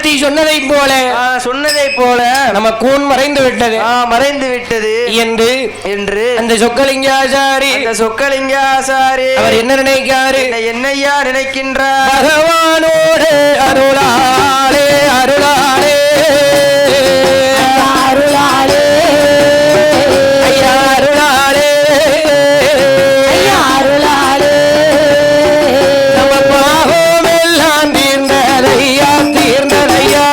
குரத்தி சொன்னதை போல நம்ம கூன் மறைந்து விட்டது என்று அந்த சொக்கலிங்காசாரி அவர் என்ன நினைக்காரு? என்னையா நினைக்கின்றார்? பகவானோடு அருளாளே அருளாளே அருளாளே ஐயா அருளாளே ஐயா அருளாளே நம்ம பாவம் எல்லாம் தீர்ந்ததையா தீர்ந்ததையா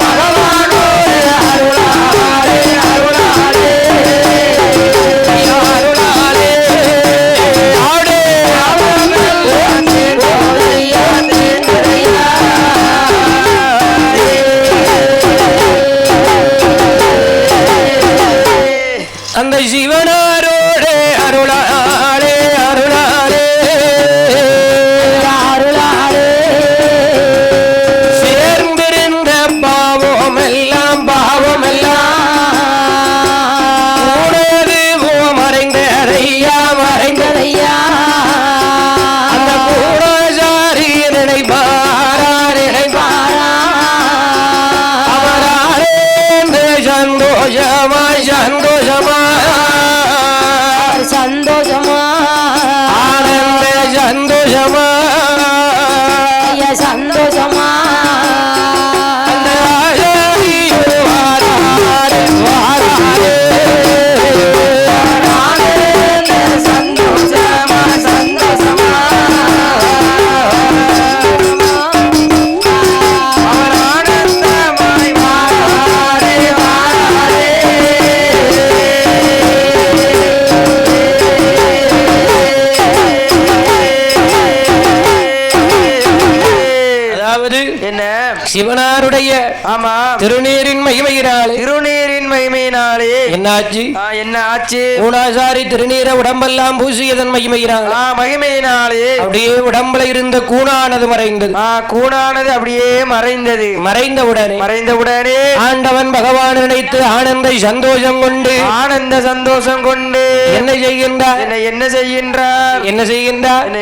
பகவானோடு அருளாளே அருளாளே ஐயா அருளாளே ஆடே அந்த சிவனாரோடு அருளாளே அருளாளே அருளாளே சேர்ந்திருந்த பாவம் எல்லாம் உனது மறைந்ததையா மறைந்ததையா அந்த பூராசாரி நினைப்பாரா அவராலே சந்தோஷமா ஆனந்த சந்தோஷமா ஐயா சந்தோஷமா அந்த ஆசாரியோ வாராரே சந்தோஷமா சந்தோஷமா அவர் ஆனந்தமாய் வாராரே அதாவது என்ன? சிவனாருடைய ஆமா திருநீரின் மகிமையினாலே என்னாச்சு? என்ன ஆச்சு? கூணாசாரி திருநீரை உடம்பெல்லாம் பூசியதன் மகிமையினாலே மகிமையினாலே அப்படியே உடம்புல இருந்த கூணானது மறைந்தது. கூணானது அப்படியே மறைந்தவுடனே ஆண்டவன் பகவான் நினைத்து ஆனந்த சந்தோஷம் கொண்டு என்ன செய்கின்றார்?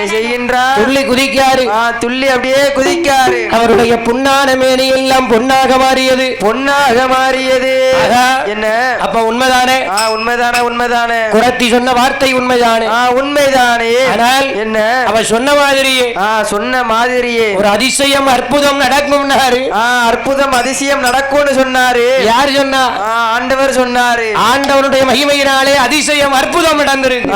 துள்ளி குதிக்காரு. துள்ளி அப்படியே குதிக்காரு. அவருடைய புண்ணான மேனி எல்லாம் பொன்னாக மாறியது. என்ன? அப்ப உண்மைதானே? உண்மைதானே. குரத்தி சொன்ன வார்த்தை உண்மைதானே? உண்மைதானே. ஆனால் என்ன? அவ சொன்ன மாதிரியே ஒரு அதிசயம் அற்புதம் நடக்கும்னாரு. அற்புதம் அதிசயம் நடக்கும்னு சொன்னாரு. யார் சொன்னா? ஆண்டவர் சொன்னாரு. ஆண்டவனுடைய மகிமையினாலே அதிசயம் அற்புதம் நடந்திருக்கு.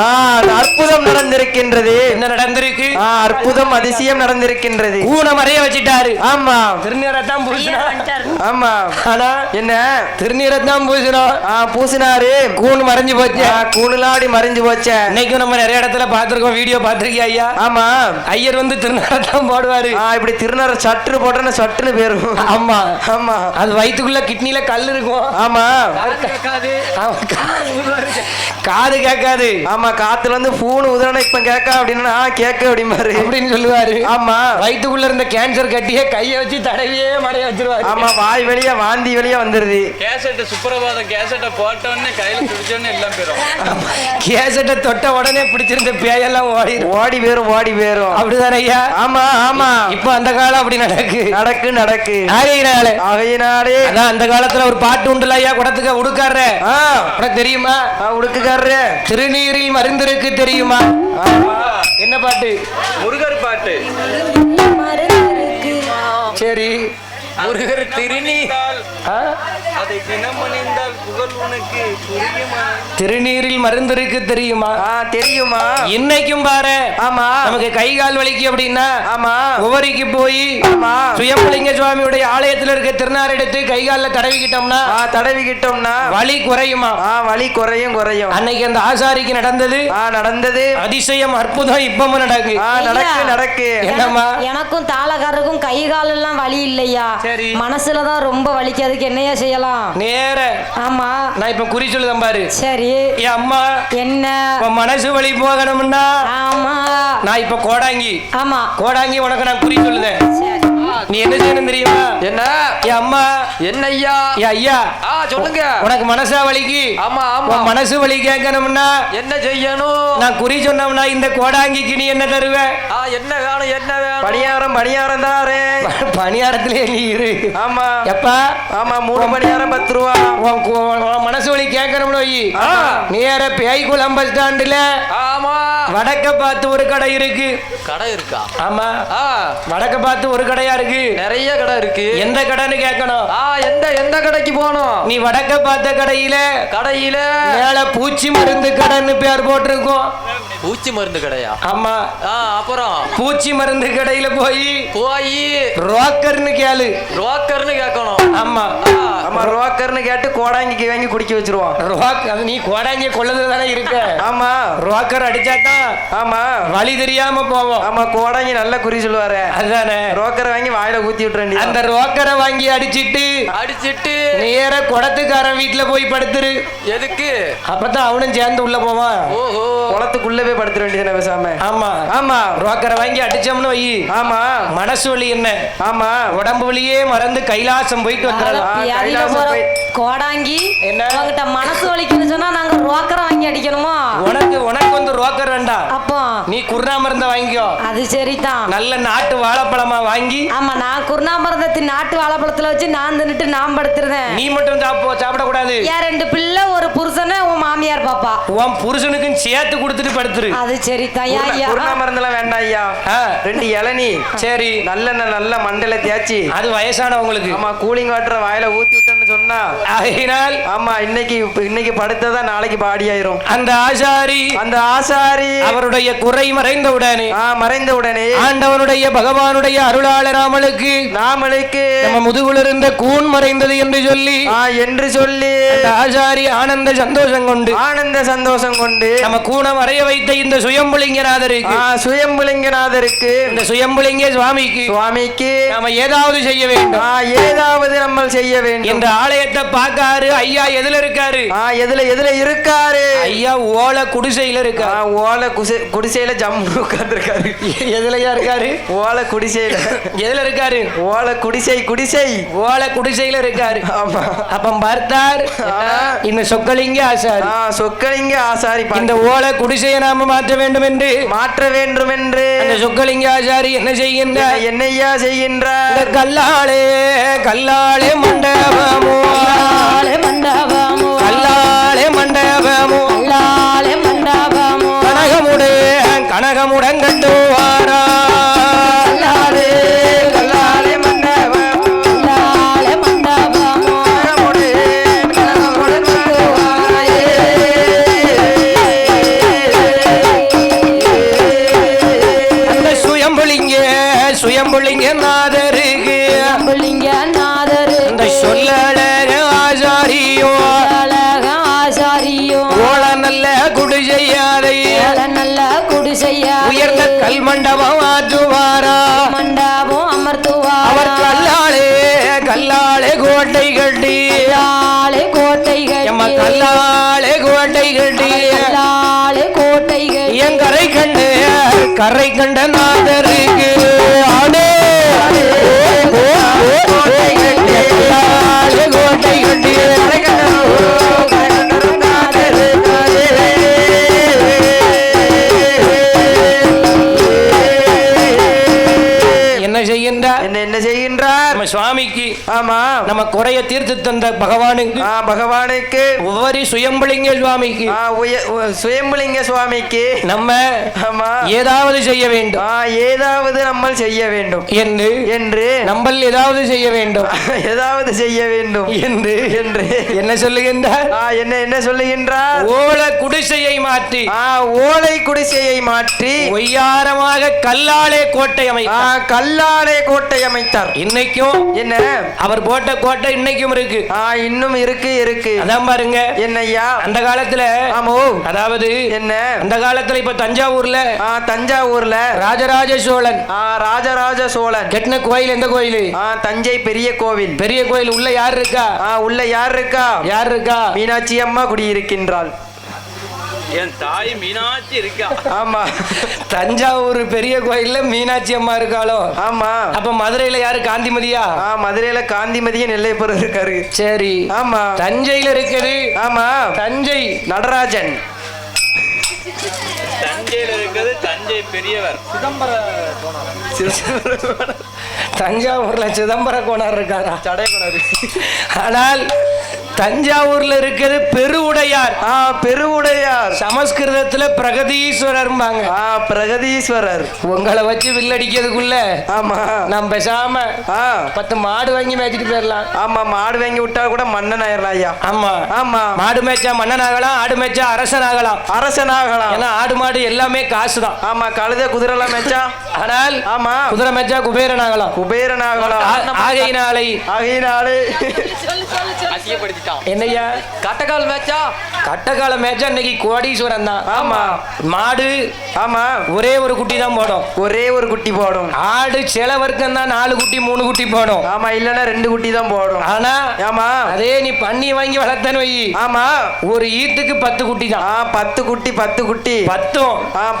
அற்புதம் நடந்திருக்கின்றது. என்ன நடந்திருக்கு? அற்புதம் அதிசயம் நடந்திருக்கின்றது. ஊனம் அறைய வச்சிட்டாரு. ஆமா திருநீரத்தான் பூசினா. ஆமா. ஆனா என்ன? திருநீரத்தான் பூசினாரு. கூண் மறைஞ்சு போச்சு. கூணுலாடி மறைஞ்சு போச்சு. இன்னைக்கு நம்ம நிறைய இடத்துல பாத்துருக்கோம், வீடியோ பாத்திருக்கியா ஐயா? ஆமா. ஐயர் வந்து திருநீரத்தான் போடுவாரு. இப்படி திருநீர சற்று போட்டோன்னு சட்டுன்னு போயிரும். ஆமா ஆமா. அது வயிற்றுக்குள்ள கிட்னில கல் இருக்கும். ஆமா. காது கேட்காது. ஆமா. காத்துல இருந்து பூணு உதரண இப்ப கேட்க அப்படின்னா கேட்க அப்படின்னு சொல்லுவாரு. ஆமா. வயிற்றுக்குள்ள இருந்த கேன்சர் கட்டியே கைய வச்சு தடவியே மறைய வச்சிருவாரு. ஆமா. வாய் வெளியே வாந்தி வெளியே வந்துருது. கேசட் சுப்ரபாதம் கேசட்டை போட்டோன்னே கையில பிடிச்சோன்னு எல்லாம் போயிடும். கேசட்டை தொட்ட உடனே பிடிச்சிருந்த பேயெல்லாம் ஓடி போயிரும். அப்படிதானே ஐயா? ஆமா. ஆமா. இப்ப அந்த காலம் அப்படி நடக்கு. ஆகையினாலே அதான் அந்த காலத்துல ஒரு பாட்டு உண்டுல ஐயா, குடத்துக்கு உடுக்கார உனக்கு தெரியுமா? உடுக்குக்காரரு திருநீரில் மருந்திருக்கு தெரியுமா? என்ன பாட்டு? முருகர் பாட்டு. சரி. முருகர் திருநீரால் அதை தினமணிந்தால் புகழ் உனக்கு புரியுமா? திருநீரில் மருந்திருக்கு தெரியுமா? தெரியுமா. இன்னைக்கும் பாரு. ஆமா. நமக்கு கை கால் வலிக்கு அப்படின்னா ஆமா உவரிக்கு போய் சுயம்பலிங்க சுவாமியுடைய ஆலயத்துல இருக்க திருநார் எடுத்து கை கால்ல தடவிக்கிட்டோம்னா வலி குறையுமா? வலி குறையும். அன்னைக்கு அந்த ஆசாரிக்கு நடந்தது அதிசயம் அற்புதம் இப்பவும் நடக்கு. என்னம்மா? எனக்கும் தாளக்காரருக்கும் கை கால் எல்லாம் வலி இல்லையா? மனசுலதான் ரொம்ப வலிக்கிறதுக்கு என்னையா செய்யலாம்? நேர. ஆமா. நான் இப்ப குறி சொல்லுதேன் பாரு. சரி. அம்மா என்ன? மனசு வலி போகணும்னா ஆமா நான் இப்ப கோடாங்கி. ஆமா. கோடாங்கி உனக்கு நான் குறி சொல்லுதேன். நீ என்ன செய்யணும் தெரியுமா? என்ன? என் அம்மா. என்ன ஐயா? என் ஐயா. சொல்லுங்க. உனக்கு மனசா வலிக்கு? ஆமா ஆமா. மனசு வலி கேட்கணும்னா என்ன செய்யணும்? நான் குறி சொன்னோம்னா இந்த கோடாங்கிக்கு நீ என்ன தருவ? என்ன வேணும்? என்ன வேணும்? பணியாரம் பணியாரம் தாரே. பணியாரத்திலே நீ இரு. ஆமா எப்பா? ஆமா 3 பணியாரம் 10 ரூபா. உன் மனசு வலி கேட்கணும்னு வை. நேர பேய்குளம் பஸ் ஸ்டாண்டுல ஆமா வடக்க பார்த்து ஒரு கடை இருக்கு. கடை இருக்கா? ஆமா வடக்க பார்த்து ஒரு கடையா இருக்கு. நிறைய கடை இருக்கு. எந்த கடைன்னு கேட்கணும். எந்த கடைக்கு போகணும்? நீ வடக்க பார்த்த கடையில மேல பூச்சி மருந்து கடைன்னு பேர் போட்டிருக்கோம். பூச்சி மருந்து கடையா? ஆமா. அப்புறம் பூச்சி மருந்து கடையில போய் ரோக்கர்னு கேளு. ரோக்கர்னு கேட்கணும். ஆமா ஆமா ரோக்கர்னு கேட்டு கோடாங்கிக்கு வாங்கி குடிக்க வச்சிருவான். நீ கோடாங்கிய கொள்ளது தானே இருக்க. ஆமா ரோக்கர் அடிச்சாதான் ஆமா வழி தெரியாம போவோம். ஆமா கோடாங்கி நல்ல குறி சொல்லுவாரு. அதுதானே ரோக்கரை வாங்கி வாயில ஊத்தி விட்டுறேன். அந்த ரோக்கரை வாங்கி அடிச்சிட்டு நேர குடத்துக்காரன் வீட்டுல போய் படுத்துரு. எதுக்கு? அப்பதான் அவனும் சேர்ந்து உள்ள போவான். ஓஹோ குளத்துக்குள்ள போய் படுத்துற வேண்டியதானே பேசாம. ஆமா ஆமா ரோக்கரை வாங்கி அடிச்சோம்னு வை. ஆமா மனசு வலி என்ன? ஆமா உடம்பு வலியே மறந்து கைலாசம் போயிட்டு வந்துடலாம். கோடாங்கி என்ன மனசு வலிக்குன்னு சொன்னா நாங்க ரோக்கரை வாங்கி அடிக்கணுமா? உனக்கு வந்து ரோக்கர் வேண்டாம். அப்போ நீ குர்ணா மருந்த வாங்கிக்கோ. அது சரிதான். நல்ல நாட்டு வாழைப்பழமா வாங்கி. ஆமா நான் குர்ணா மருந்தத்தின் நாட்டு வாழைப்பழத்துல வச்சு நான் தின்னுட்டு நான் படுத்துறேன். நீ மட்டும் சாப்பிட கூடாது. ஏன் 2 பிள்ளை ஒரு புருஷனை உன் மாமியார் பாப்பா. உன் புருஷனுக்கும் சேர்த்து கொடுத்துட்டு படுத்துரு. அது சரிதான். குர்ணா மருந்தெல்லாம் வேண்டாம் ஐயா. 2 இளநீ சரி நல்ல மண்டல தேய்ச்சி. அது வயசானவங்களுக்கு. ஆமா கூலிங் வாட்டர் வாயில ஊத்தி விட்டேன்னு சொன்னா அதனால் ஆமா இன்னைக்கு படுத்ததா நாளைக்கு பாடி ஆயிரும். அந்த ஆசாரி அவருடைய குறை மறைந்த உடனே ஆண்டவனுடைய பகவானுடைய அருளாளர் நாமளுக்கு நம்ம முதுகுல இருந்த கூன் மறைந்தது என்று சொல்லி ஆசாரி ஆனந்த சந்தோஷம் கொண்டு நம்ம கூண மறைய வைத்த இந்த சுயம்புலிங்கநாதருக்கு இந்த சுயம்புலிங்க சுவாமிக்கு நாம ஏதாவது செய்ய வேண்டும் இந்த ஆலயத்தை பார்க்காரு. ஐயா எதுல இருக்காரு? எதுல இருக்காரு? ஐயா ஓலை குடிசையில இருக்காரு. ஓலை குடிசையில ஜம்மு உட்கார்ந்திருக்காரு. எதுலயா இருக்காரு? ஓலை குடிசையில. எதுல இருக்காரு? ஓலை குடிசை ஓலை குடிசையில இருக்காரு. ஆமா அப்ப பார்த்தார் இந்த சொக்கலிங்க ஆசாரி இந்த ஓலை குடிசையை நாம மாற்ற வேண்டும் என்று அந்த சொக்கலிங்க ஆசாரி என்ன செய்கின்றார்? கல்லாளே மண்டபமோ கனகமுடன் கட்டுவாரா. சுயம்புலிங்க நாதருக்கு இந்த சொல்லழக ஆசாரியோ ஓல நல்ல குடிசையா உயர்ந்த கல் மண்டபம் ஆற்றுவாரா. அவர் கல்லாளே கோட்டை கட்டி என் கரை கண்ட நாதருக்கு ஆடே கோட்டை கட்டி என்ன செய்கின்றார்? நம்ம சுவாமிக்கு ஆமா நம்ம குறைய தீர்த்து தந்த பகவானுக்கு ஒவ்வொரு சுயம்புலிங்க சுவாமிக்கு நம்ம ஆமா ஏதாவது செய்ய வேண்டும் நம்ம செய்ய வேண்டும் என்று நம்ம ஏதாவது செய்ய வேண்டும் என்று என்ன சொல்லுகின்றார்? என்ன சொல்லுகின்றார்? ஓலை குடிசையை மாற்றி ஒய்யாரமாக கல்லாலே கோட்டை அமைத்தார். இன்னைக்கும் என்ன அவர் போட்ட கோட்டை இன்னைக்கும் இருக்கு. இன்னும் இருக்கு. அதான் பாருங்க என்னையா அந்த காலத்துல ஆமோ அதாவது என்ன அந்த காலத்துல இப்ப தஞ்சாவூர்ல ராஜராஜ சோழன் கெட்டின கோயில் எந்த கோயில்? தஞ்சை பெரிய கோவில் உள்ள யார் இருக்கா? மீனாட்சி அம்மா குடியிருக்கின்றாள். என் தாய் மீனாட்சி இருக்கா. ஆமா. தஞ்சாவூர் பெரிய கோயில்ல மீனாட்சி அம்மா இருக்காளோ? ஆமா. அப்ப மதுரையில யாரு? காந்திமதியா? மதுரையில காந்திமதிய நெல்லையப்பர் இருக்காரு. சரி. ஆமா. தஞ்சையில இருக்குது. ஆமா. தஞ்சை நடராஜன். தஞ்சையில இருக்கிறது தஞ்சை பெரியவர் தஞ்சாவூர்ல சிதம்பர கோணர் இருக்காரா? சடை கோணர். ஆனால் தஞ்சாவூர்ல இருக்கிறது பெருவுடையார். பெருவுடையார். சமஸ்கிருதத்துல பிரகதீஸ்வரர்பாங்க. பிரகதீஸ்வரர். உங்களை வச்சு வில்லடிக்கிறதுக்குள்ள ஆமா நாம் பேசாம 10 மாடு வாங்கி மேய்ச்சிட்டு போயிடலாம். ஆமா, மாடு வாங்கி விட்டா கூட மன்னன் ஆயிரலாம் ஐயா. ஆமா ஆமா. மாடு மேய்ச்சா மன்னன் ஆகலாம், ஆடு மேய்ச்சா அரசன் ஆகலாம். அரசன் ஆகலாம். ஏன்னா ஆடு மாடு எல்லாமே காசுதான். ஆமா. கழுத குதிரை எல்லாம் மேய்ச்சா. ஆனால் ஆமா, குதிரை மேய்ச்சா குபேரன் ஆகலாம். குபேரன் ஆகலாம். ஆகையினாலே அசியப்படுத்திட்டான். என்னையா? கட்டக்கால் மேய்ச்சா. கட்டக்கால மேய்ச்சா இன்னைக்கு கோடீஸ்வரன் தான். ஆமா. மாடு ஆமா ஒரே ஒரு குட்டி தான் போடும். ஒரே ஒரு குட்டி போடும். ஆடு சில வர்க்கம் தான் 4 குட்டி 3 குட்டி போடும். ஆமா, இல்லன்னா 2 குட்டி தான் போடும். ஆனா ஆமா, அதே நீ பண்ணி வாங்கி வளர்த்தன வை. ஆமா, ஒரு ஈத்துக்கு 10 குட்டி தான். 10 குட்டி 10 குட்டி 10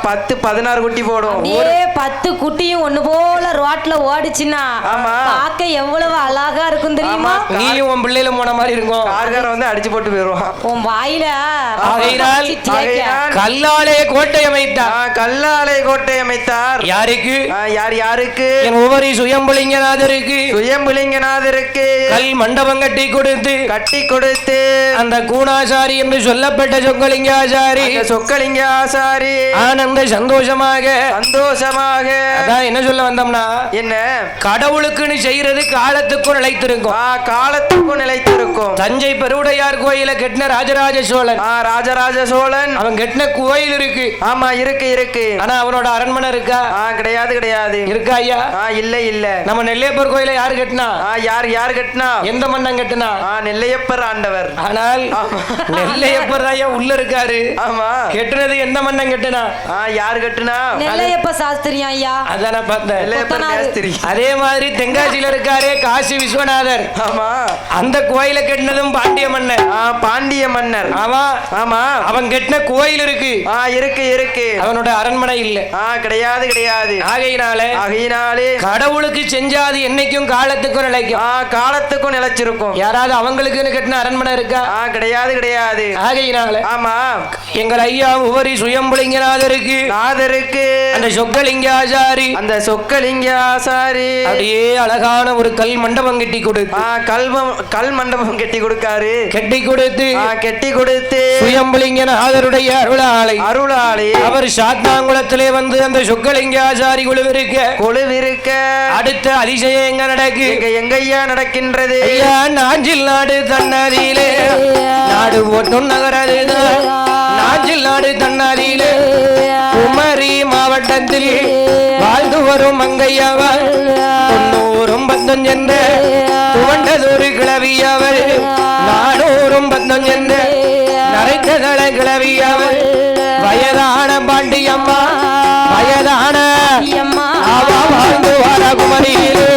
16 குட்டி போடும். அப்படியே 10 குட்டியும் ஒண்ணு போல ரோட்ல ஓடிச்சுன்னா ஆமா, பார்க்க எவ்வளவு அழகா இருக்கும் தெரியுமா? நீயும் உன் பிள்ளையில போன மாதிரி இருக்கும். கார்கார வந்து அடிச்சு போட்டு போயிடுவான் உன் வாயில கல்லாலே கோட்டை அமைத்தார். கல்லாலே கோட்டை அமைத்தார். யாருக்கு? யாருக்கு? என் ஒவ்வொரு சுயம்புலிங்கநாதருக்கு. சுயம்புலிங்கநாதருக்கு கல் மண்டபம் கட்டி கொடுத்து அந்த கூணாசாரி என்று சொல்லப்பட்ட சொக்கலிங்காசாரி ஆனந்த சந்தோஷமாக அதான் என்ன சொல்ல வந்தோம்னா, என்ன கடவுளுக்குன்னு செய்யறது காலத்துக்கும் நிலைத்திருக்கும். காலத்துக்கும் நிலைத்திருக்கும். தஞ்சை பெருவுடையார் கோயில கெட்டின ராஜராஜ சோழன். ராஜராஜ சோழன் அவன் கெட்டின கோயில் இருக்கு. ஆமா, இருக்கு. ஆனா அவனோட அரண்மனை இருக்கா? கிடையாது. இருக்கா ஐயா? இல்ல. நம்ம நெல்லையப்பர் கோயில யாரு கட்டினா? யார் கட்டினா? எந்த மன்னன் கட்டினா? நெல்லையப்பர் ஆண்டவர். ஆனால் நெல்லையப்பர் ஐயா உள்ள இருக்காரு. ஆமா. கெட்டினது எந்த மன்னன் கட்டினா? யார் கட்டினா? நெல்லையப்ப சாஸ்திரியா ஐயா. அதான் நான் பார்த்தேன். நெல்லையப்பர் சாஸ்திரி. அதே மாதிரி தென்காசியில இருக்காரே காசி விஸ்வநாதர். ஆமா. அந்த கோயில கட்டினதும் பாண்டிய மன்னர். பாண்டிய மன்னர். ஆமா. அவன் கட்டின கோயில் இருக்கு. இருக்கு. அவனோட அரண்மனை இல்ல. கிடையாது. ஆகையினாலே கடவுளுக்கு செஞ்சாது என்னைக்கும் காலத்துக்கும் நிலைக்கும். காலத்துக்கும் நிலைச்சிருக்கும். யாராவது அவங்களுக்குன்னு கட்டின அரண்மனை இருக்கா? கிடையாது. ஆகையினால ஆமா, எங்கள் ஐயா ஒவ்வொரு சுயம்புலிங்கநாதருக்கு அந்த சொக்கலிங்காசாரி அப்படியே அழகான ஒரு கல் மண்டபம் கட்டி கொடுத்து கல் மண்டபம் கட்டி கொடுத்து சுயம்புலிங்கநாதருடைய அருளாலை அவர் சாத்தாங்குளத்திலே வந்து அந்த சொக்கலிங்காசாரி குழுவிருக்க அடுத்த அதிசயம் எங்க நடக்கு? எங்கய்யா நடக்கின்றது? நாஞ்சில் நாடு தன்னதியிலே நாடு ஓட்டும் நகரது. நாஞ்சில் நாடு தன்னதியிலே குமரி மாவட்டத்தில் வாழ்ந்து வரும் மங்கையவர் 90 சென்ற துவண்டதொரு கிளவியவர் 400 சென்ற நரைத்ததள கிளவியவர் வயதான பாண்டியம்மா வயதான அவ வாழ்ந்து வர குமரியிலே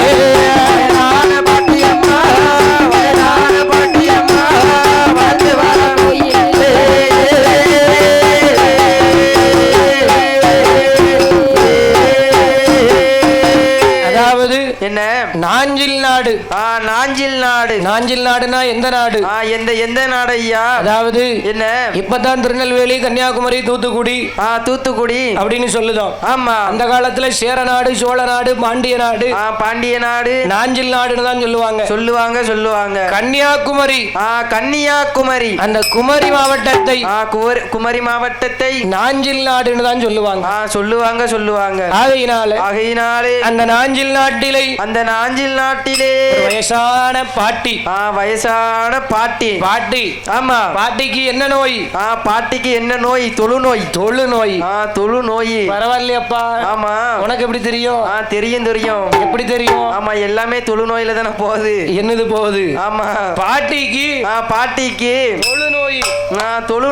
என்ன நாஞ்சில் நாடு. நாஞ்சில் நாடுனா எந்த நாடு? எந்த நாடு ஐயா? அதாவது என்ன இப்பதான் திருநெல்வேலி கன்னியாகுமரி தூத்துக்குடி அப்படின்னு சொல்லுதோம். ஆமா. அந்த காலத்துல சேர நாடு சோழ நாடு பாண்டிய நாடு நாஞ்சில் நாடுன்னு தான் சொல்லுவாங்க. கன்னியாகுமரி அந்த குமரி மாவட்டத்தை நாஞ்சில் நாடுன்னு தான் சொல்லுவாங்க. ஆகையினாலே அந்த நாஞ்சில் நாட்டிலே வயசான பாட்டி. ஆமா. பாட்டிக்கு என்ன நோய்? தொழு நோய். பரவாயில்லையப்பா. ஆமா. உனக்கு எப்படி தெரியும்? தெரியும். எப்படி தெரியும்? ஆமா, எல்லாமே தொழு நோயில தானே போகுது. என்னது போகுது? ஆமா. பாட்டிக்கு தொழு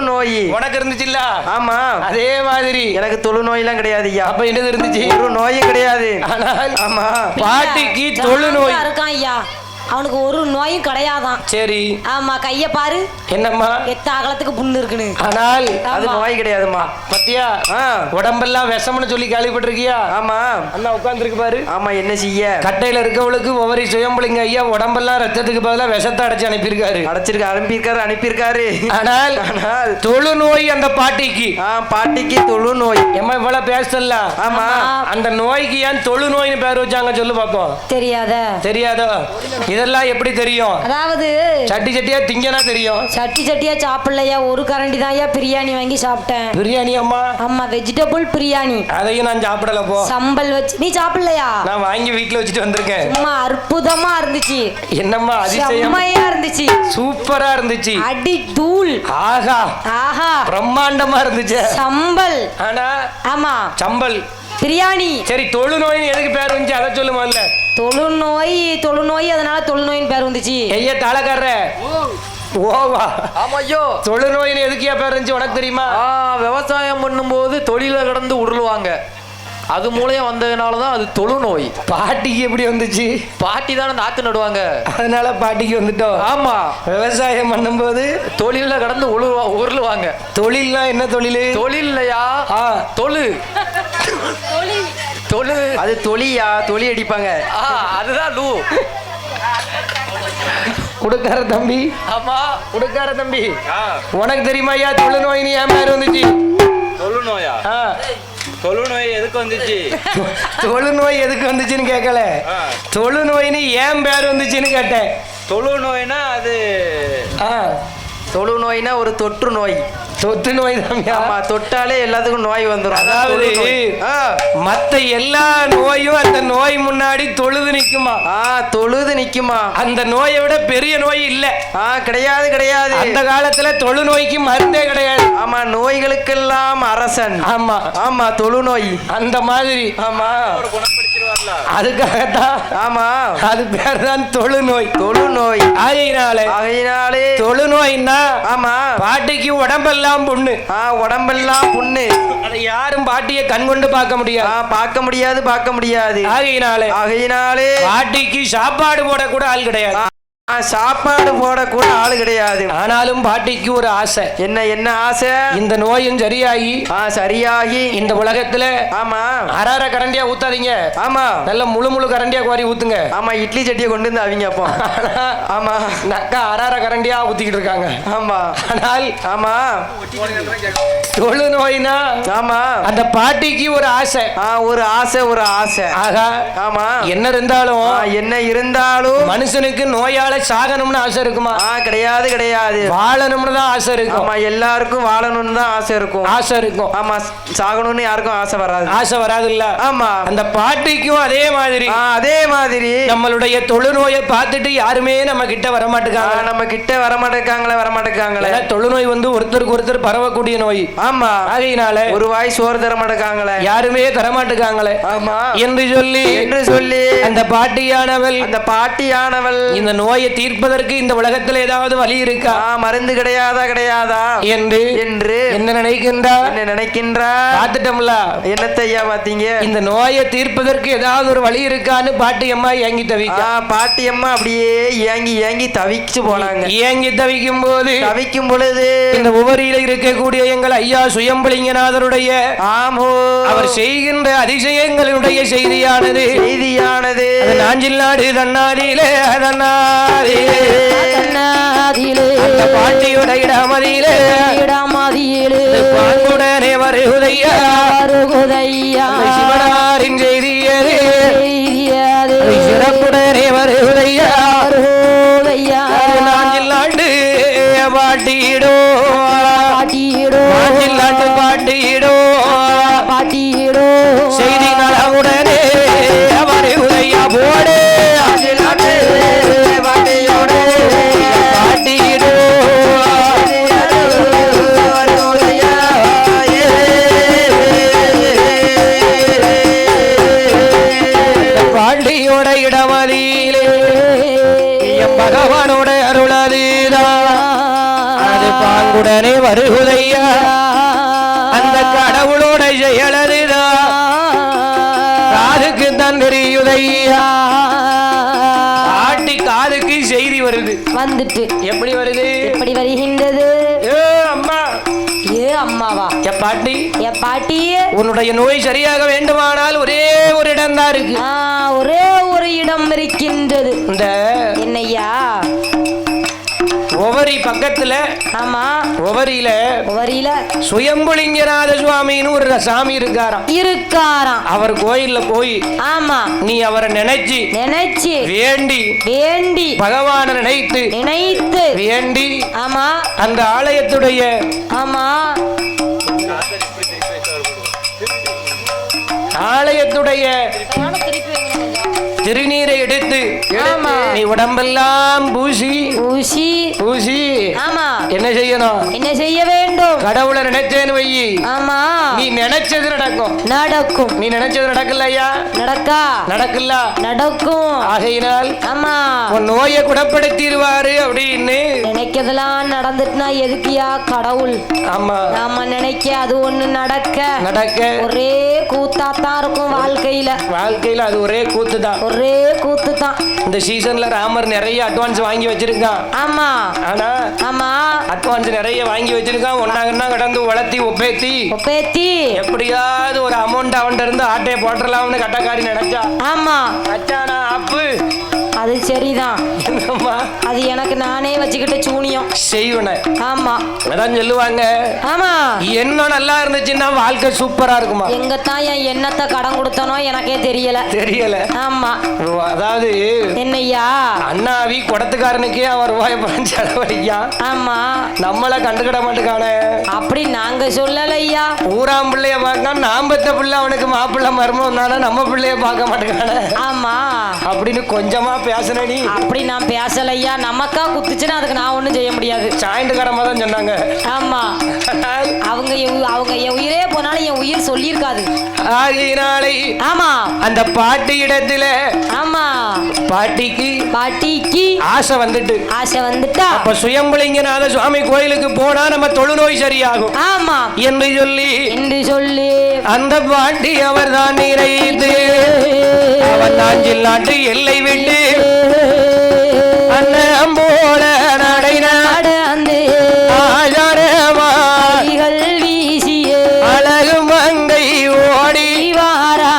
நோய் உனக்கு இருந்துச்சுல்ல? ஆமா. அதே மாதிரி எனக்கு தொழு நோய் எல்லாம் கிடையாது ஐயா. அப்ப என்னது இருந்துச்சு? ஒரு நோயும் கிடையாது. ஆமா. பாட்டிக்கு தொழு நோய் இருக்கான் ஐயா. அவனுக்கு ஒரு நோயும் கிடையாதான். சரி. ஆமா, கைய பாரு என்னம்மா எத்த அகலத்துக்கு புண்ணு இருக்குன்னு. ஆனால் அது நோய் கிடையாதுமா. பத்தியா உடம்பெல்லாம் விஷம்னு சொல்லி கேள்விப்பட்டிருக்கியா? ஆமா அண்ணா உட்கார்ந்துருக்கு பாரு. ஆமா, என்ன செய்ய? கட்டையில இருக்கவளுக்கு ஒவ்வொரு சுயம்புலிங்க ஐயா உடம்பெல்லாம் ரத்தத்துக்கு பதிலா விஷத்தை அடைச்சு அனுப்பியிருக்காரு. அனுப்பியிருக்காரு. ஆனால் தொழுநோய் அந்த பாட்டிக்கு பாட்டிக்கு தொழுநோய். எம்மா இவ்வளவு பேசல. ஆமா, அந்த நோய்க்கு ஏன் தொழுநோய்னு பேர் வச்சாங்க சொல்லு பாப்போம். தெரியாதோ? இதெல்லாம் எப்படி தெரியும்? அதாவது சட்டி சட்டியா திங்கனா தெரியும். சட்டி சட்டியா சாப்பிடலையா, ஒரு கரண்டி தான் பிரியாணி வாங்கி சாப்பிட்டேன். பிரியாணி அம்மா? ஆமா, வெஜிடபிள் பிரியாணி. அதையும் நான் சாப்பிடல. போ, சம்பல் வச்சு. நீ சாப்பிடலையா? நான் வாங்கி வீட்டுல வச்சுட்டு வந்திருக்கேன். அம்மா அற்புதமா இருந்துச்சு. என்னம்மா அதிசயம்? இருந்துச்சு, சூப்பரா இருந்துச்சு. அடி தூள். ஆஹா ஆஹா, பிரம்மாண்டமா இருந்துச்சு. சம்பல். ஆனா ஆமா, சம்பல் பிரியாணி. சரி, தொழுநோய்னு எதுக்கு பேர் வந்துச்சு அதை சொல்லு முதல்ல. தொழுநோய் அதனால தொழுநோயின்னு பேர் வந்துச்சு. ஐயா தலைக்காரர ஓவா. ஆமா ஐயோ, தொழுநோயின்னு எதுக்கியா பேர் இருந்துச்சு உனக்கு தெரியுமா? விவசாயம் பண்ணும்போது தொழில கடந்து உருளுவாங்க, அது மூலம் வந்ததுனாலதான் அது தொழுநோய். பாட்டிக்கு எப்படி வந்துச்சு? பாட்டி தானே நாத்து நடுவாங்க, அதனால பாட்டிக்கு வந்துட்டோம். ஆமா, விவசாயம் பண்ணும்போது தொழில கடந்து உருளுவாங்க. தொழில்னா என்ன தொழில்? தொழில் இல்லையா, தொழு தொழு, அது தொழியா, தொழி அடிப்பாங்க, அதுதான் லூ. குடுக்கார தம்பி. ஆமா, குடுக்கார தம்பி, உனக்கு தெரியுமா ஐயா தொழுநோய் ஏன் பேர் வந்துச்சு? தொழுநோயா? தொழுநோய் எதுக்கு வந்துச்சு? தொழுநோய் எதுக்கு வந்துச்சுன்னு கேட்கல, தொழுநோய்னு ஏன் பேர் வந்துச்சுன்னு கேட்டேன். தொழுநோய்னா அது தொழுநோய்னா ஒரு தொற்று நோய். தொற்று நோய் தான். ஆமா, தொட்டாலே எல்லாத்துக்கும் நோய் வந்துடும். அதாவது மத்த எல்லா நோயும் அந்த நோய் முன்னாடி தொழுது நிக்குமா? தொழுது நிக்குமா? அந்த நோயை விட பெரிய நோய் இல்ல. கிடையாது கிடையாது. அந்த காலத்துல தொழுநோய்க்கு மருந்தே கிடையாது. ஆமா, நோய்களுக்கெல்லாம் அரசன். ஆமா ஆமா, தொழுநோய் அந்த மாதிரி. ஆமா, அதுக்காகத்தான். ஆமா, அது பேர் தான் தொழுநோய். தொழுநோய் ஆகையினாலே தொழுநோய்னா ஆமா பாட்டிக்கு உடம்பெல்லாம் புண்ணு. உடம்பெல்லாம் புண்ணு. அதை யாரும் பாட்டியை கண் கொண்டு பார்க்க முடியாது. பார்க்க முடியாது. ஆகையினாலே பாட்டிக்கு சாப்பாடு போட கூட ஆள் கிடையாது. சாப்பாடு போட கூட ஆளு கிடையாது. ஆனாலும் பாட்டிக்கு ஒரு ஆசை. என்ன ஆசை? இந்த நோயும் சரியாகி இந்த உலகத்துல ஆமா அரார கரண்டியா ஊத்தாதீங்க. ஆமா, நல்ல முழு கரண்டியா கோரி ஊத்துங்க. ஆமா, இட்லி சட்டியை கொண்டு வந்து அவங்க அப்போ. ஆமா, நக்கா அரார கரண்டியா ஊத்திக்கிட்டு இருக்காங்க. ஆமா, ஆனால் ஆமா தொழு நோய்னா ஆமா அந்த பாட்டிக்கு ஒரு ஆசை. ஒரு ஆசை. ஆகா, ஆமா, என்ன இருந்தாலும் மனுஷனுக்கு நோயால சாகணும்னு ஆசை இருக்குமா? கிடையாது. வாழணும்னு தான் ஆசை இருக்கும். ஆமா, எல்லாருக்கும் வாழணும்னு தான் ஆசை இருக்கும். ஆமா, சாகணும்னு யாருக்கும் ஆசை வராது இல்ல. ஆமா, அந்த பாட்டிக்கும் அதே மாதிரி நம்மளுடைய தொழுநோயை பார்த்துட்டு யாருமே நம்ம கிட்ட வரமாட்டேங்காங்களே. தொழுநோய் வந்து ஒருத்தருக்கு ஒருத்தர் பரவக்கூடிய நோய். ஆமா, ஆகையினால ஒரு வாய் சோறு தர மாட்டேங்காங்களே, யாருமே தரமாட்டேங்காங்களே. ஆமா, என்று சொல்லி அந்த பாட்டியானவள் இந்த நோயை தீர்ப்பதற்கு இந்த உலகத்தில் ஏதாவது வழி இருக்கா? மருந்து கிடையாதா என்று என்ன நினைக்கின்றார்? பார்த்துட்டோம்ல. என்னத்தை ஐயா பாத்தீங்க? இந்த நோயை தீர்ப்பதற்கு ஏதாவது ஒரு வழி இருக்கான்னு பாட்டி அம்மா ஏங்கி அப்படியே ஏங்கி தவிச்சு போனாங்க. ஏங்கி தவிக்கும் பொழுது இந்த உவரியில இருக்கக்கூடிய எங்கள் ஐயா சுயம்புலிங்கநாதருடைய அவர் செய்கின்ற அதிசயங்களுடைய செய்தியானது நாஞ்சில் நாடு தன்னாதிலே பாட்டியோட இடமதியிலே பாங்குடனே வருகுதையா சிவனாரின் செய்தியது சிறப்புடனே வருகுதையா நாஞ்சில் நாட்டு பாட்டியிடோ செய்தி நலமுடனே வருகுதையா போடே பாண்டியோட இடமதியிலே பகவானோட அருளதீதான் அது பாங்குடனே வருகுதையா அந்த கடவுளோட செயலதுதான் காதுக்கு தான் தெரியுதையா பாட்டி காது வருது வந்துட்டு எப்படி வருது எப்படி வருகின்றது ஏ அம்மா ஏ அம்மாவா ஏ பாட்டி ஏ பாட்டி உன்னுடைய நோய் சரியாக வேண்டுமானால் ஒரே ஒரு இடம் தான் இருக்கு ஒரே ஒரு இடம் இருக்கின்றது இந்த என்னையா ஒவரி பக்கத்துல ஆமா ஒவரியில சுயம்புலிங்கநாத சுவாமின்னு ஒரு சாமி இருக்காராம் அவர் கோயில்ல போய் ஆமா நீ அவரை நினைச்சு வேண்டி பகவான நினைத்து வேண்டி ஆமா அந்த ஆலயத்துடைய ஆமா ஆலயத்துடைய திருநீரை எடுத்து நீ உடம்பெல்லாம் பூசி ஆமா என்ன செய்யணும் என்ன செய்ய வேண்டும் கடவுளை நினைச்சேன்னு வை ஆமா நீ நினைச்சது நடக்கும் நீ நினைச்சது நடக்கலையா நடக்கும் ஆகையினால் ஆமா உன் நோயை குணப்படுத்திடுவாரு அப்படின்னு நினைக்கிறதெல்லாம் நடந்துட்டுனா எதுக்கியா கடவுள் ஆமா நாம நினைக்க அது ஒண்ணு நடக்க ஒரே கூத்தாத்தான் இருக்கும் வாழ்க்கையில அது ஒரே கூத்துதான் இந்த சீசன்ல ராமர் நிறைய அட்வான்ஸ் வாங்கி வச்சிருக்கான் ஆமா ஆனா அட்வான்ஸ் நிறைய வாங்கி வச்சிருக்கான் ஒன்னாங்கன்னா கடந்து வளர்த்தி ஒப்பேத்தி எப்படியாவது ஒரு அமௌண்ட் அவன்கிட்ட இருந்து ஆட்டையை போட்டுடலாம்னு கட்டக்காரி நினைச்சா ஆமா அச்சானா அப்பு அது சரிதான் அது எனக்கு நானே வச்சுக்கிட்ட சூனியம் செய்வன ஆமா அதான் சொல்லுவாங்க ஆமா என்ன நல்லா இருந்துச்சுன்னா வாழ்க்கை சூப்பரா இருக்குமா எங்கத்தான் என் எண்ணத்தை கடன் கொடுத்தனோ எனக்கே தெரியல ஆமா அதாவது என்னையா அண்ணாவி குடத்துக்காரனுக்கே அவன் ரூபாய் பணம் செலவழியா ஆமா நம்மள கண்டுக்கிட மாட்டேக்கான அப்படி நாங்க சொல்லலையா ஊராம் பிள்ளைய பார்க்க நாம் பெத்த பிள்ளை அவனுக்கு மாப்பிள்ளை மருமம் நம்ம பிள்ளைய பார்க்க மாட்டேக்கான ஆமா அப்படின்னு கொஞ்சமா பேசணி அப்படி நான் பேசலையா நமக்கா குத்துச்சுன்னா அதுக்கு நான் ஒண்ணும் செய்ய முடியாது சாய்ந்து கடமை தான் சொன்னாங்க ஆமா அவங்க என் உயிரே போனாலும் என் உயிர் சொல்லியிருக்காது ஆகினாலே ஆமா அந்த பாட்டி இடத்துல ஆமா பாட்டிக்கு ஆசை வந்துட்டா அப்ப சுயம்புலிங்கநாத சுவாமி கோயிலுக்கு போனா நம்ம தொழுநோய் சரியாகும் ஆமா என்று சொல்லி அந்த பாட்டி அவர் தான் நிறைத்து அவன் நாஞ்சில் நாட்டு எல்லை விட்டு அண்ணன் போல நடந்து ஆஜரவாதிகள் வீசிய அழகு மங்கை ஓடி வாரா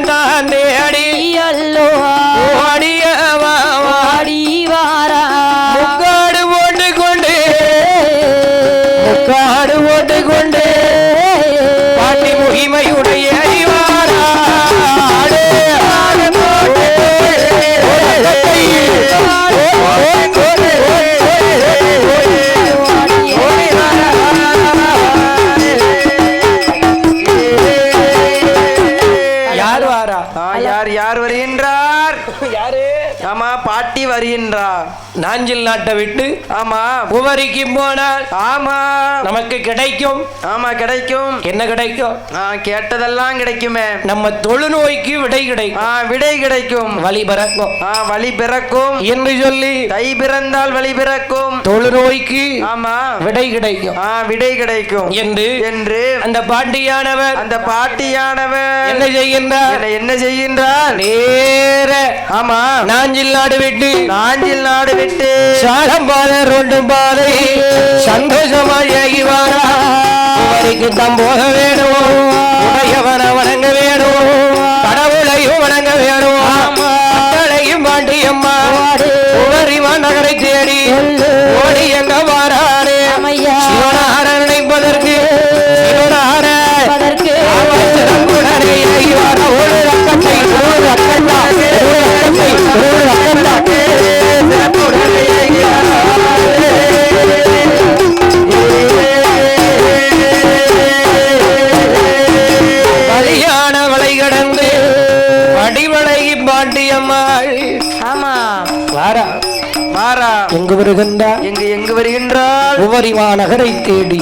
தாண்டே அடி அல்லோ வாடி வாரா முக்காடு போட்டுக்கொண்டு பாட்டி முகிமையுடைய யார் வருகின்றார் ஆமா பாட்டி வருகின்றார் நாஞ்சில் நாட்டை விட்டு ஆமா உவரிக்கு போனால் ஆமா நமக்கு கிடைக்கும் ஆமா கிடைக்கும் என்ன கிடைக்கும் கேட்டதெல்லாம் கிடைக்குமே நம்ம தொழுநோய்க்கு விடை கிடைக்கும் வழி பிறக்கும் என்று சொல்லி தை பிறந்தால் வழி பிறக்கும் தொழுநோய்க்கு ஆமா விடை கிடைக்கும் என்று அந்த பாட்டியானவர் என்ன செய்கின்றார் நேர ஆமா நாஞ்சில் நாடு விட்டு சாலம் பாதை ரோட்டு பாதை சந்தோஷமாகி வாரா தம் போக வேணும் உடையவன வணங்க வேணும் கடவுளையும் வணங்க வேணும் மக்களையும் பாண்டியம்மா உவரிமா நகரை தேடி ஓடி எங்க வாரானே சிவனார நினைப்பதற்கு வழியான வளை கடந்து வடிவழகி பாண்டியம்மாள் ஆமா வாரா எங்கு வருகின்றார் உவரிவா நகரை தேடி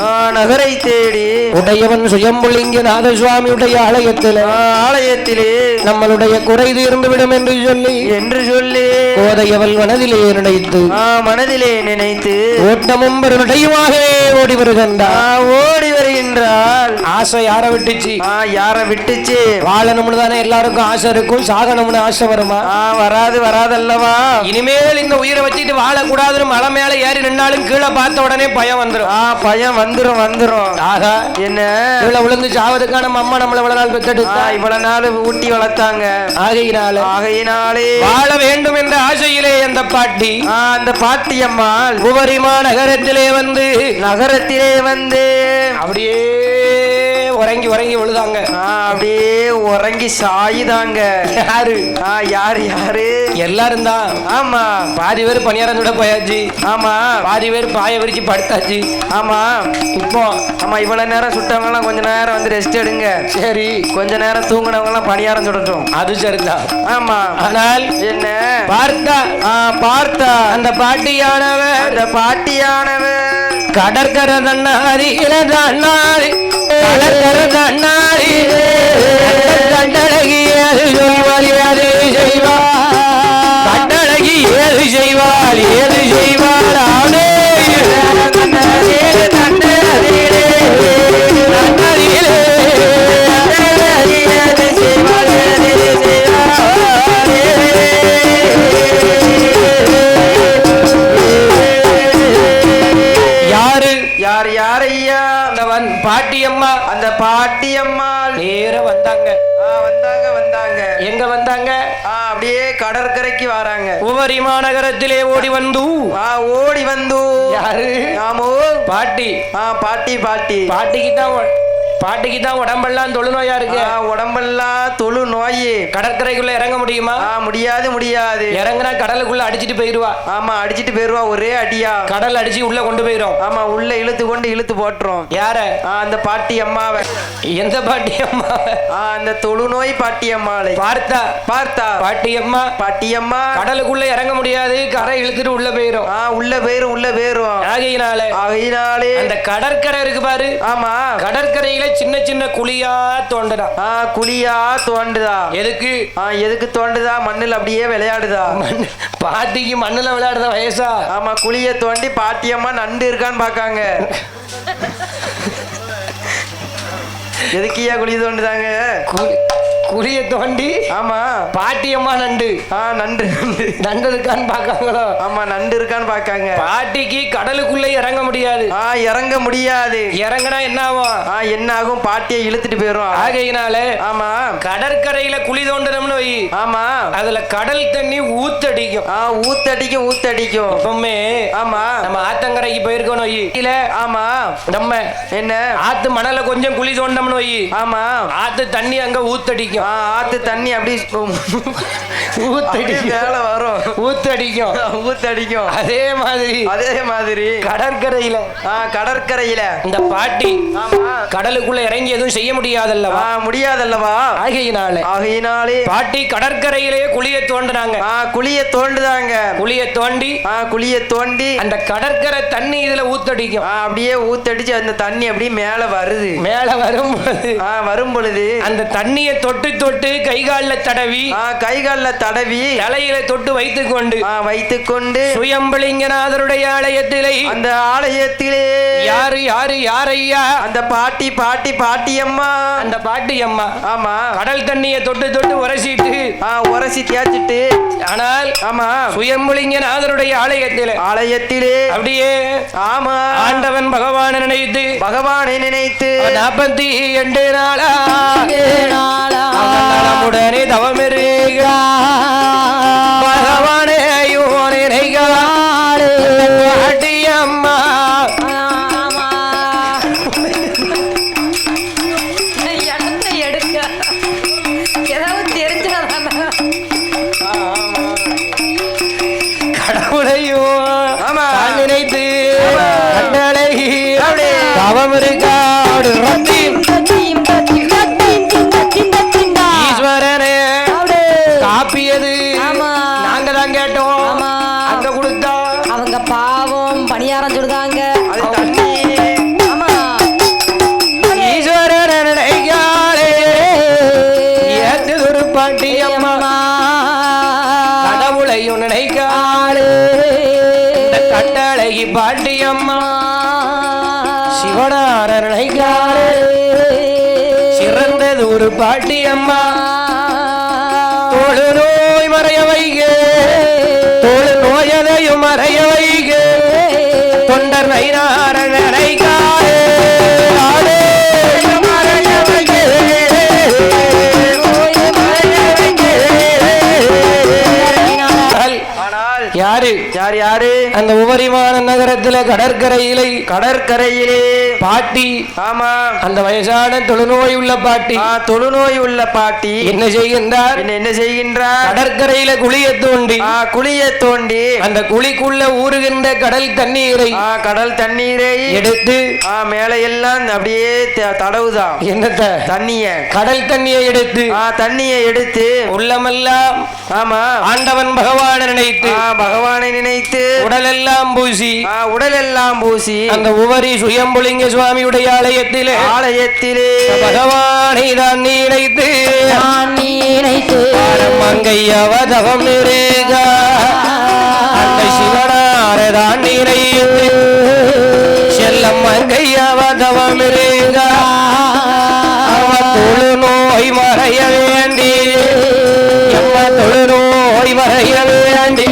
உடையவன் சுயம்புலிங்கநாத சுவாமியுடைய ஆலயத்திலே நம்மளுடைய குறை தீர்ந்துவிடும் என்று சொல்லி கோதையவள் மனதிலே நினைத்து ஓட்டமும் பெருநடையுமாக ஓடி வருகின்றார் வருகின்றாள். ஆசை யார விட்டுச்சு? யார விட்டுச்சு? வாழணும்னு தானே எல்லாருக்கும் ஆசை இருக்கும். சாகணும்னு ஆசை வருமா? வராது வராதல்லவா. இனிமேல் இந்த உயிரை வச்சுட்டு வாழக்கூடாதுன்னு மலை மேல ஏறி நின்னாலும் கீழே பார்த்த உடனே பயம் வந்துடும். பயம் வந்துரும் வந்துரும். ஆகா, என்ன கீழே விழுந்து சாவதுக்கான நம்ம அம்மா நம்மள இவ்வளவு நாள் பெத்தெடுத்தா, இவ்வளவு நாள் ஊட்டி வளர்த்தாங்க. ஆகையினாலே வாழ வேண்டும் என்ற ஆசையிலே அந்த பாட்டி, அந்த பாட்டி அம்மாள் உபரிமா நகரத்திலே வந்து அப்படியே உறங்கி உறங்கி விழுதாங்க. அப்படியே உறங்கி சாயுதாங்க. யாரு? யாரு எல்லாரும் தான். ஆமா, பாதி பேர் பணியாரம் சுட போயாச்சு. ஆமா, பாதி பேர் பாய விரிச்சு படுத்தாச்சு. ஆமா, இப்போ இவ்வளவு நேரம் சுட்டவங்க எல்லாம் கொஞ்ச நேரம் வந்து ரெஸ்ட் எடுங்க. சரி, கொஞ்ச நேரம் தூங்குனவங்க எல்லாம் பணியாரம் சுடட்டும். அது சரிதான். ஆமா, ஆனால் என்ன பார்த்தா அந்த பாட்டியானவர் கடற்கரை தன்னாரி கடற்கரை தன்னாரி கண்டழகி ஏது செய்வாள் ஏது செய்வாள் அவனே யாரையா? பாட்டியம்மா. அந்த பாட்டியம்மா நேர வந்தாங்க. எங்க வந்தாங்க? அப்படியே கடற்கரைக்கு வராங்க. உவரி மாநகரத்திலே ஓடி வந்து யாரு? ஆமோ, பாட்டி. பாட்டிக்கு தான் உடம்பெல்லாம் தொழு நோயா இருக்கு. உடம்பெல்லாம் தொழு நோய். கடற்கரைக்குள்ள இறங்க முடியுமா? முடியாது. இறங்குனா கடலுக்குள்ள அடிச்சிட்டு போயிருவா. ஆமா, அடிச்சிட்டு போயிருவா. ஒரே அடியா கடல் அடிச்சு உள்ள கொண்டு போயிரும். ஆமா, உள்ள இழுத்து போட்டுரும். யார? அந்த பாட்டி அம்மாவை. எந்த பாட்டி அம்மாவை? அந்த தொழு நோய் பாட்டி அம்மாளை பார்த்தா பாட்டி அம்மா கடலுக்குள்ள இறங்க முடியாது. கரை இழுத்துட்டு உள்ள போயிரும். உள்ள போயிரும். ஆகையினாலே அந்த கடற்கரை இருக்கு பாரு. ஆமா, கடற்கரையில சின்ன சின்ன குழியா தோண்டுதா. எதுக்கு தோண்டுதா? மண்ணுல அப்படியே விளையாடுதா. பாட்டிக்கு மண்ணுல விளையாடுதா வயசா? ஆமா, குழிய தோண்டி பாட்டியம்மா நண்டு இருக்கான்னு பாக்காங்க. எதுக்கியா குழி தோண்டுதாங்க? குழிய தோண்டி. ஆமா, பாட்டியம்மா நண்டு நண்டு இருக்கான்னு பாக்காங்களோ? ஆமா, நண்டு இருக்கான்னு பாக்காங்க. பாட்டிக்கு கடலுக்குள்ள இறங்க முடியாது. இறங்கினா என்ன ஆகும்? பாட்டியை இழுத்துட்டு போயிரும். ஆகையினாலே ஆமா, கடற்கரையில குழி தோண்டணும்னு வை. ஆமா, அதுல கடல் தண்ணி ஊத்தடிக்கும். எப்பவுமே ஆமா, நம்ம ஆத்தங்கரைக்கு போயிருக்கோம் வை. ஆமா, நம்ம என்ன ஆத்து மணல கொஞ்சம் குழி தோண்டம்னு வை. ஆமா, ஆத்து தண்ணி அங்க ஊத்தடிக்கும். ஆத்து தண்ணி அப்படி ஊத்தடிக்கும். அதே மாதிரி கடற்கரையில இந்த பாட்டி கடலுக்குள்ள இறங்கி எதுவும் செய்ய முடியாதல்லவா. ஆகையினாலே பாட்டி கடற்கரையிலே குழிய தோண்டுனாங்க. குழிய தோண்டி அந்த கடற்கரை தண்ணி இதுல ஊத்தடிக்கும். அப்படியே ஊத்தடிச்சு அந்த தண்ணி அப்படியே மேல வரும் பொழுது அந்த தண்ணியை தொட்டு கைகால தடவி தலையில தொட்டு வைத்துக்கொண்டு சுயம்பலிங்கநாதருடைய ஆலயத்திலே அந்த ஆலயத்திலே யாரையா? அந்த பாட்டி அம்மா. அந்த பாட்டி அம்மா ஆமா, கடல் தண்ணியை தொட்டு உரசி தேய்ச்சிட்டு. ஆனால் ஆமா, சுயம்பலிங்கநாதருடைய ஆலயத்திலே அப்படியே ஆமா, ஆண்டவன் பகவானை நினைத்து 42 நாளா உடனே தவமிருக பகவானே பாட்டியம்மா. கடவுளையும் நினைத்து கண்டலை தவமிருக ஈஸ்வரனே காப்பியது நாங்க தான் கேட்டோம். அங்க கொடுத்தா அவங்க பாவம் பணியாரம் சொல்றாங்க. ஈஸ்வரனே ஏத்துதுரு பாட்டியம்மா கடவுளையும் நினைக்காளே கட்டளை பாட்டியம்மா சிவனாரணைக்காரே சிறந்தது ஒரு பாட்டி அம்மா தோழு நோய் மறைய வைக தோழு நோயதையும் மறைய வைக தொண்டர் நைனாரணைக்காரே யாரு யார் யாரு அந்த உபரிமான நகரத்துல கடற்கரையிலே பாட்டி ஆமா அந்த வயசான தொழுநோய் உள்ள பாட்டி தொழுநோய் உள்ள பாட்டி என்ன செய்கின்றார் கடற்கரையில குழிய தோண்டி அந்த குழிக்குள்ள ஊறுகின்ற கடல் தண்ணீரை எடுத்து மேல எல்லாம் அப்படியே தடவுதான் என்னத்த கடல் தண்ணியை எடுத்து உள்ளமெல்லாம் ஆமா ஆண்டவன் பகவானை நினைத்து உடலெல்லாம் பூசி அந்த உவரி சுயம்புலிங்க சுவாமியுடைய ஆலயத்திலே பகவானை தான் நினைத்து மங்கையவதவம் இருக அந்த சிவனாரதான் நினைத்து செல்லம் மங்கையவதவம் இருக தொழு நோய் மறைய வேண்டி தொழு நோய் மறைய வேண்டி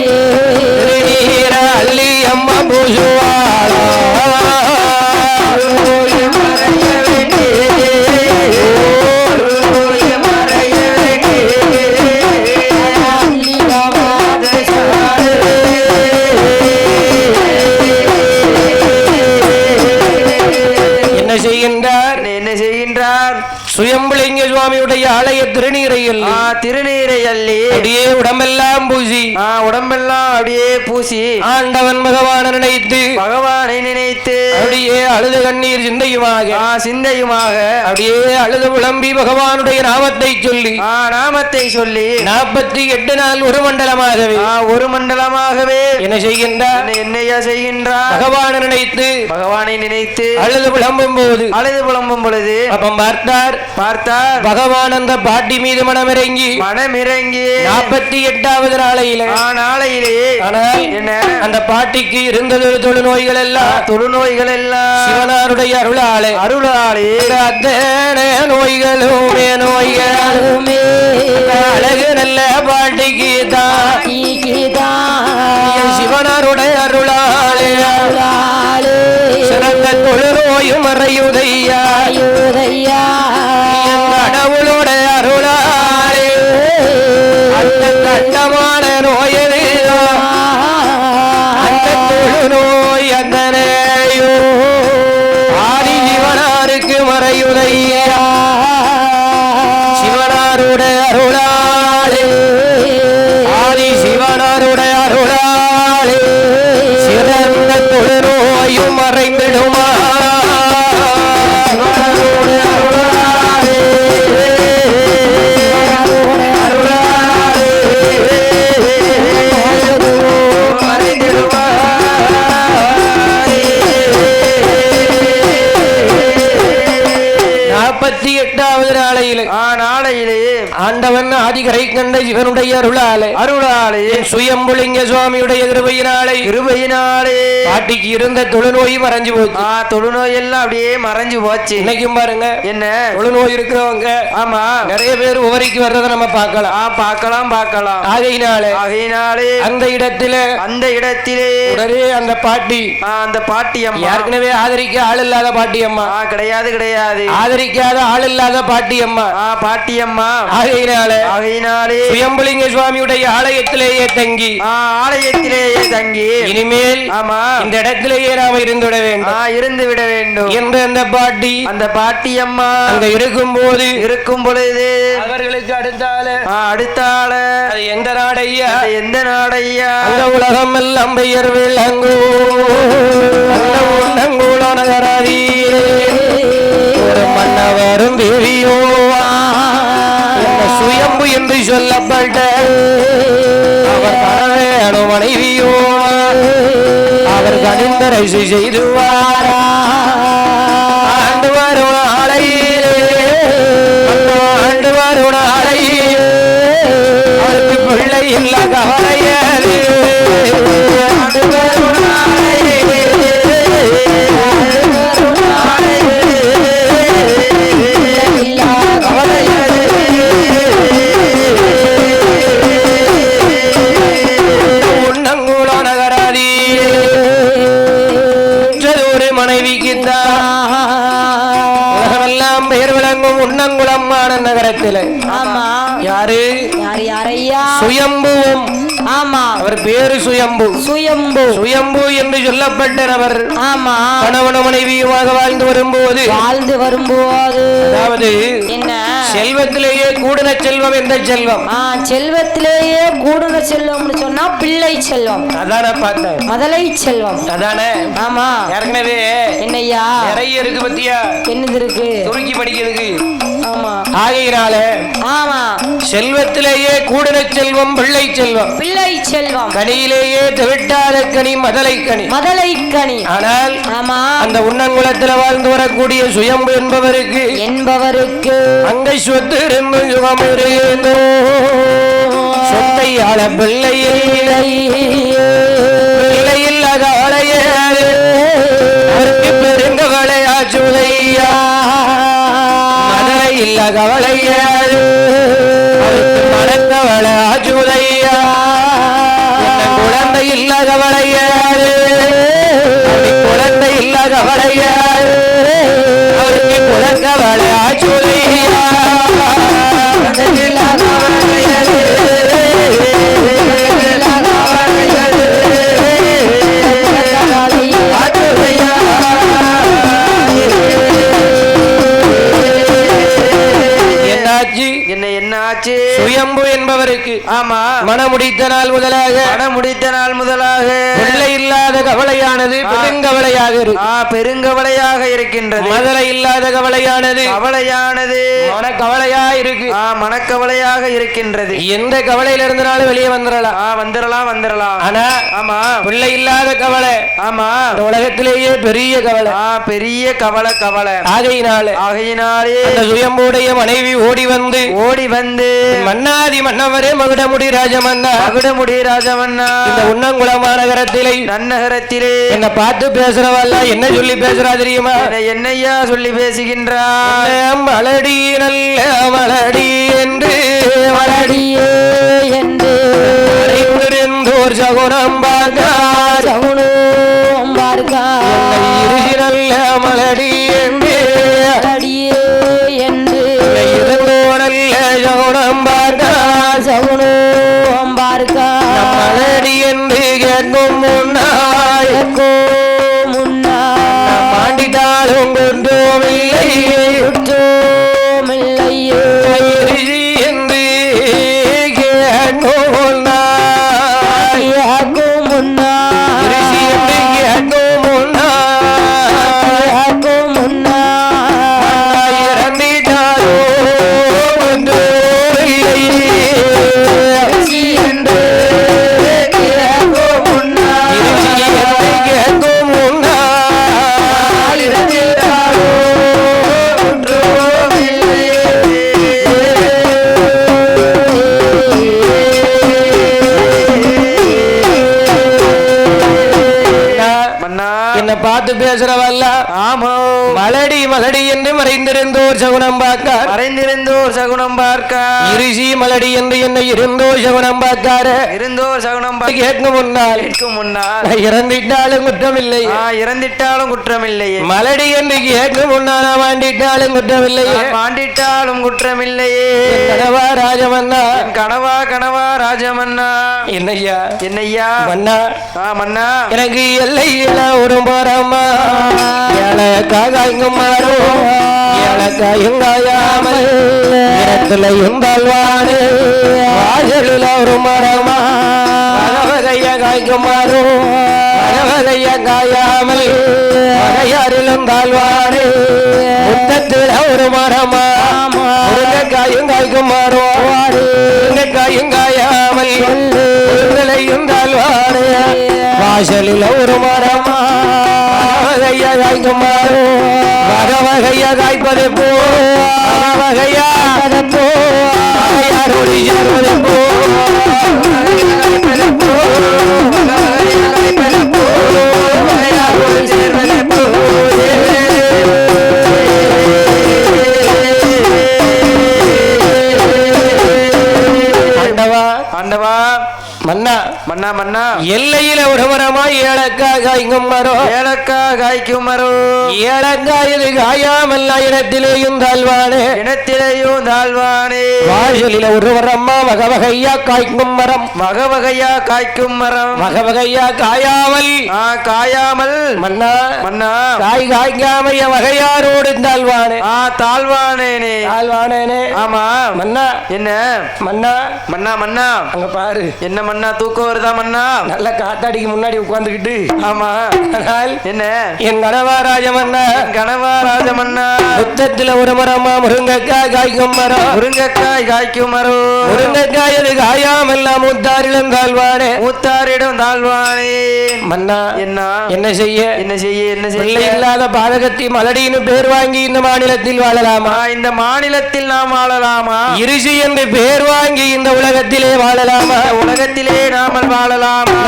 அள்ளி அம்மா பூசுவாள் என்ன செய்கின்றார் சுயம்புலிங்க சுவாமியுடைய ஆலய திருநீரையில் அப்படியே உடம்பெல்லாம் அப்படியே பூசி ஆண்டவன் பகவானை நினைத்து அப்படியே அழுது கண்ணீர் சிந்தையுமாக அப்படியே அழுது புலம்பி பகவானுடைய நாமத்தை சொல்லி 48 நாள் ஒரு மண்டலமாகவே என்ன செய்கின்றார் பகவானை நினைத்து அழுது புலம்பும் பொழுது அப்ப பார்த்தார் பகவான் அந்த பாட்டி மீது மனமிறங்கி 48வது நாளையிலே ஆனால் அந்த பாட்டிக்கு இருந்தது தொழுநோய்கள் எல்லாம் சிவனாருடைய அருளாலே அத்தனை நோய்களுமே அழகு நல்ல பாட்டிக்கு தான் சிவனாருடைய அருளாலே சிறந்த தொழுநோயும் மறையுதையா கடவுளோட அருளாலே அந்த கண்டமான நோயதே அந்த தொழுநோய் அந்தனையோ ஆதி சிவனாருக்கு மறையுதையா சிவனாருடைய அருளாலே ஆதி சிவனாருடைய அருளாலே சிறந்த தொழுநோயும் மறைந்திடுமா நாளையிலே ஆண்டவன் ஆதிகரை கண்ட சிவனுடைய அருளாலே சுயம்புலிங்க சுவாமியுடைய கிருபையினாலே பாட்டிக்கு இருந்த தொழுநோய் மறைஞ்சு போச்சு தொழுநோய் எல்லாம் அப்படியே மறைஞ்சு போச்சு இன்னைக்கும் பாருங்க என்ன தொழுநோய் இருக்கிறவங்க ஆமா நிறைய பேர் உவரிக்கு வர்றதை நம்ம பார்க்கலாம் ஆகையினாலே அந்த இடத்திலே உடனே அந்த பாட்டி அம்மா ஏற்கனவே ஆதரிக்க ஆள் இல்லாத பாட்டி அம்மா கிடையாது ஆதரிக்காத ஆள் இல்லாத பாட்டி அம்மா ஆகையினாலே சுயம்புலிங்க சுவாமியுடைய ஆலயத்திலேயே தங்கி இனிமேல் இந்த இடத்திலேயே நாம இருந்து விட வேண்டும் என்று அந்த பாட்டி அம்மா அங்க இருக்கும் பொழுது அவர்களுக்கு அடுத்தால அது எந்த நாடையா அந்த உலகம் எல்லாம் பெயர் விளங்கோ ஒரு மன்னவரும் தேவியோ சுயம்பு என்று சொல்லப்பட்ட அவர் கணவேணு மனைவியோ அவர் கணிந்தரை செய்துவாரா ஆண்டு வரும் நாளையிலே அவருக்கு பிள்ளை இல்ல கவலையது ஆண்டு வரும் நாளையிலே மன்னகரத்தில் ஆமா யாரு யாரையா சுயம்புவும் ஆமா அவர் பேரு சுயம்பு சுயம்பு என்று சொல்லப்பட்ட நபர் ஆமா கணவன மனைவியுமாக வாழ்ந்து வரும்போது அதாவது என்ன செல்வத்திலேயே கூடுன செல்வம் எந்த செல்வம் செல்வத்திலேயே கூடுன செல்வம்னு சொன்னா பிள்ளை செல்வம் அதான பார்த்தேன் முதலை செல்வம் அதானே ஆமா ஏற்கனவே என்னய்யா நிறைய இருக்கு பத்தியா என்னது இருக்கு துருக்கி படிக்கிறதுக்கு ஆமா ஆகையினால ஆமா செல்வத்திலேயே கூடுன செல்வம் பிள்ளை செல்வம் கனியிலேயே தவிட்டாத கனி மதலை கனி ஆனால் ஆமா அந்த உண்ணங்குளத்தில் வாழ்ந்து வரக்கூடிய சுயம்பு என்பவருக்கு அங்கை சொத்து இருந்து சுகம் இருந்தோ சொத்தை ஆள பிள்ளையில் அகாலையாரு பெருங்கவளையா சுதையா மதலை இல்ல கவலையாரு மடங்கவளை ஆச்சுதையா குழந்தை இல்ல கவலையாரு குழந்தை இல்ல கவலையாரு அவருக்கு குழங்கவளை ஆச்சுதையா என்னாச்சு சுயம்பு என்பவருக்கு ஆமா மனமுடித்த நாள் முதலாக பிள்ளை இல்லாத கவலையானது பெருங்கவலையாக இருக்கின்றது மதலை இல்லாத கவலையானது மனக்கவலையாக இருக்கின்றது எந்த கவலையில இருந்தனாலும் வெளியே வந்துடலாம் ஆனா ஆமா பிள்ளை இல்லாத கவலை ஆமா உலகத்திலேயே பெரிய கவலை ஆகையினாலே அந்த சுயம்புடைய மனைவி ஓடி வந்து மன்னாதி மன்னவரே மகுடமுடி ராஜமன்னா இந்த உண்ணங்குளம் மாநகரத்திலே நன்னகரத்திலே என்ன பார்த்து பேசுறவல்ல என்ன சொல்லி பேசுறா தெரியுமா என்னையா சொல்லி பேசுகின்றா மலடி நல்ல மலடி என்று மலடியே என்று அறிந்திருந்தோர் சகுனம் பார்க்க நல்ல மலடி என்று சகுனம் பார்க்க மலடி என்று கேட்கும் முன்னாள் மாண்டிட்டாலும் கொண்டோமில்லை என்று கேட்கும் பார்த்து பேசுறவல்ல ஆமா மலடி என்று மறைந்திருந்தோர் சகுனம் பார்க்க இருசி மலடி என்று என்ன இருந்தோர் சகுனம் கேட்கும் முன்னால் இறந்திட்டாலும் குற்றமில்லை மலடி என்று கேட்கும் முன்னால் மாண்டிட்டாலும் குற்றமில்லையே கனவா ராஜமன்னா என்னையா மன்னா எனக்கு எல்லையில ஒரு போறமா எனக்காக மாறும் எனக்காயுங்காயாமல் இடத்துலையும் தாழ்வானு வாசலில் ஒரு மரமா வகைய காய்க்கும் மாறும் வகைய காயாமல் வகையாரிலும் தாழ்வானு முத்தத்தில் ஒரு மரமா காயும் காய்க்கும் மாறும் காயும் காயாமல் உங்களையும் தாழ்வானு வாசலில் ஒரு மரமா வகையா காய்க்கும் மாறும் வகையா காய்ப்பது போ வகையா போ யாரோடு சேர்வது போ ஆண்டவா மன்னா மன்னா மன்னா எல்லையில ஒரு மரமாய் ஏலக்காய் காய்க்கும் மரம் ஏலக்காய் காய்க்கும் மரம் ஏலக்காய் இது காயாமல் இடத்திலேயும் தாழ்வானே இனத்திலேயும் தாழ்வானே வாசலில ஒரு மரம்மா வகவகையா காய்க்கும் மரம் வகவகையா காய்க்கும் மரம் வகவகையா காயாமல் காயாமல் மன்னா மன்னா காய் காய்க்காமைய வகையாரோடு தாழ்வானே தாழ்வானேனே தாழ்வானேனே ஆமா மன்னா என்ன மன்னா மன்னா மன்னா அங்க பாரு என்ன மன்னா தூக்கம் வருதா மன்னா நல்ல காத்தாடிக்கு முன்னாடி உட்கார்ந்துகிட்டு ஆமா ஆனால் என்ன என் கணவா ராஜமன்னா கணவா ராஜமன்னா புத்தத்துல ஒரு மரமா முருங்கைக்காய் காய்க்கும் மரம் முருங்கைக்காய் காய்க்கும் மரம் முருங்கைக்காய் அது காயாமெல்லாம் மூத்தாரிடம் தாழ்வானே மூத்தாரிடம் தாழ்வானே மன்னா என்ன என்ன செய்ய என்ன செய்ய என்ன பிள்ளை செய்ய இல்லாத பாதகத்தி மலடின்னு பேர் வாங்கி இந்த மாநிலத்தில் வாழலாமா இந்த மாநிலத்தில் நாம் வாழலாமா இருசி என்று பேர் வாங்கி இந்த உலகத்திலே வாழலாமா உலகத்திலே நாமல் வாழலாமா